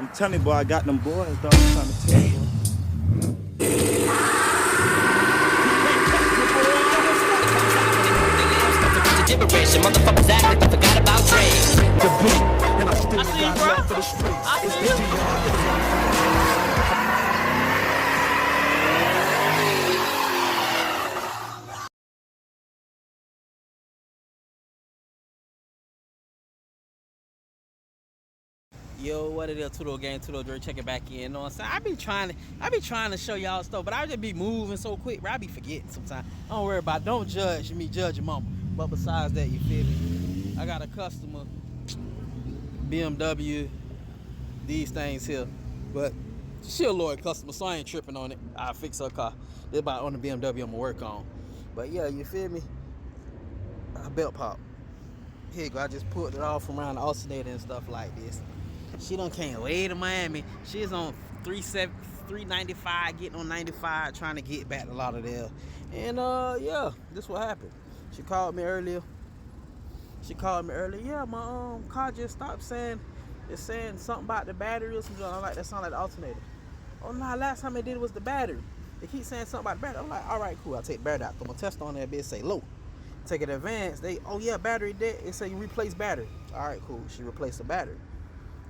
I'm telling you, boy, I got them boys, dog. I'm trying to tell you, boy. Motherfuckers act like they forgot about trade. The beat, and I still I see you, got bro. love for the streets. I It's see you. DJ. Yo, what it is, Tudo Gang, Tudo Dre, check it back in. You know what I'm saying? I be trying to show y'all stuff, but I just be moving so quick, bro. I be forgetting sometimes. Don't worry about it. Don't judge me, judge your mama. But besides that, you feel me? I got a customer, BMW, these things here. But she a loyal customer, so I ain't tripping on it. I fix her car. This about on the BMW I'm gonna work on. But yeah, you feel me? A belt pop. Here you go, I just pulled it off from around the alternator and stuff like this. She done came way to Miami. She's on 395, getting on 95, trying to get back to Lauderdale. And yeah, this what happened. She called me earlier. Yeah, my car just stopped saying, it's saying something about the battery or something. I'm like, that sound like the alternator. Oh no, last time it did was the battery. They keep saying something about the battery. I'm like, all right, cool. I'll take the battery out. I'm gonna test on that bitch, say low. Take it advanced. Oh yeah, battery dead. It say you replace battery. All right, cool. She replaced the battery.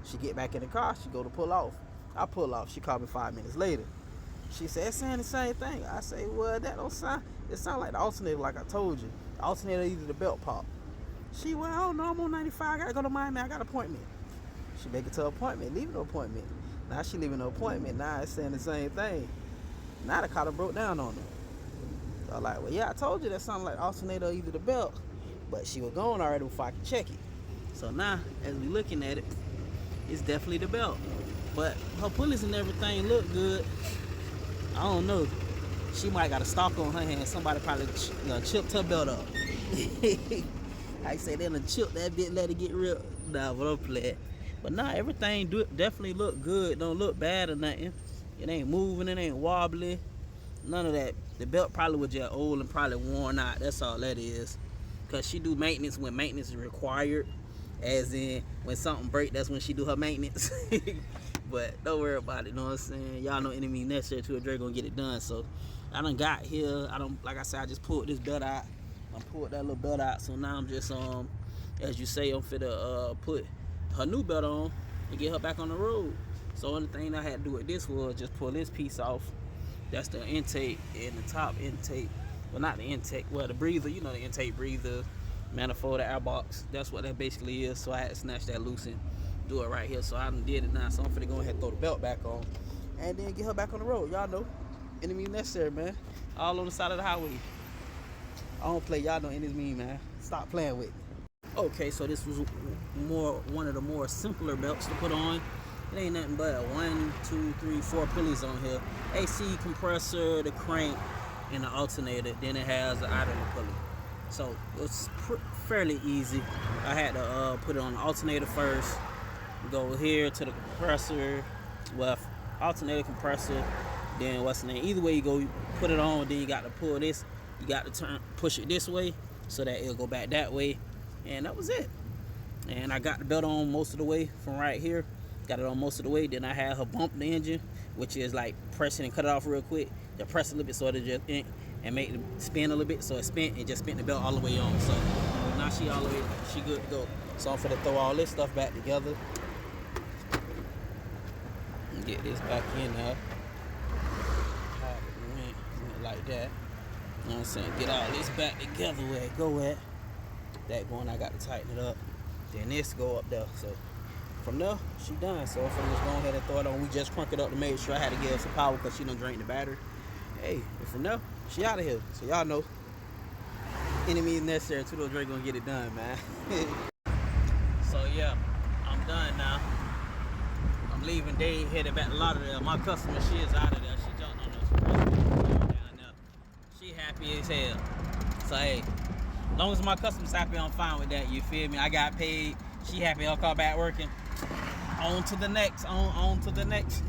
She get back in the car. She go to pull off. I pull off. She called me 5 minutes later. She said, it's saying the same thing. I say, well, that don't sound. It sound like the alternator, like I told you. The alternator either the belt pop. She went, oh no, I'm on 95. I gotta go to Miami. I got an appointment. She make it to an appointment. Leaving an appointment. Now she leaving an appointment. Now it's saying the same thing. Now the car done broke down on her. So I'm like, well, yeah, I told you that sounded like the alternator or either the belt. But she was gone already before I could check it. So now, as we looking at it, it's definitely the belt. But her pulleys and everything look good. I don't know. She might got a stalk on her hand. Somebody probably chipped her belt up. I say they done chipped that bit, let it get real. Nah, but I'm playing. But nah, everything definitely look good. Don't look bad or nothing. It ain't moving, it ain't wobbly. None of that. The belt probably was just old and probably worn out. That's all that is. Cause she do maintenance when maintenance is required. As in, when something break, that's when she do her maintenance. But don't worry about it, you know what I'm saying? Y'all know any means necessary to a Dre gonna get it done. So I done got here. Like I said, I just pulled this belt out. I pulled that little belt out. So now I'm just as you say, I'm finna put her new belt on and get her back on the road. So only thing I had to do with this was just pull this piece off. That's the intake and the top intake. Well, not the intake, well, the breather, you know, the intake breather, manifold, the airbox. That's what that basically is. So I had to snatch that loose and do it right here. So I done did it now. So I'm finna go ahead and throw the belt back on and then get her back on the road. Y'all know, any means necessary, man. All on the side of the highway. I don't play, y'all know any means, man. Stop playing with me. Okay, so this was one of the more simpler belts to put on. It ain't nothing but 1, 2, 3, 4 pulleys on here. AC, compressor, the crank, and the alternator. Then it has the idler pulley. So it's fairly easy. I had to put it on the alternator first. Go here to the compressor. Well, alternator, compressor. Then what's the name? Either way you go, you put it on. Then you got to pull this. You got to push it this way so that it'll go back that way. And that was it. And I got the belt on most of the way from right here. Got it on most of the way. Then I had her bump the engine, which is like pressing and cut it off real quick. Just press a little bit so it just and make it spin a little bit. So it spin and just spin the belt all the way on. So now she all the way, she good to go. So I'm finna throw all this stuff back together. And get this back in there. Like that. You know what I'm saying? Get all this back together where it go at. That going, I got to tighten it up. Then this go up there. So from there, she done. So I'm finna just go ahead and throw it on. We just cranked it up to make sure I had to give her some power because she done drained the battery. Hey, and from there, she out of here. So y'all know, any means necessary, Tudo Dre gonna get it done, man. So yeah, I'm done now. I'm leaving Dave, headed back to Lauderdale. My customer, she is out of there. She jumped on us down there. She happy as hell. So hey, as long as my customer's happy, I'm fine with that. You feel me? I got paid. She happy. I'll call back working. On to the next. On to the next.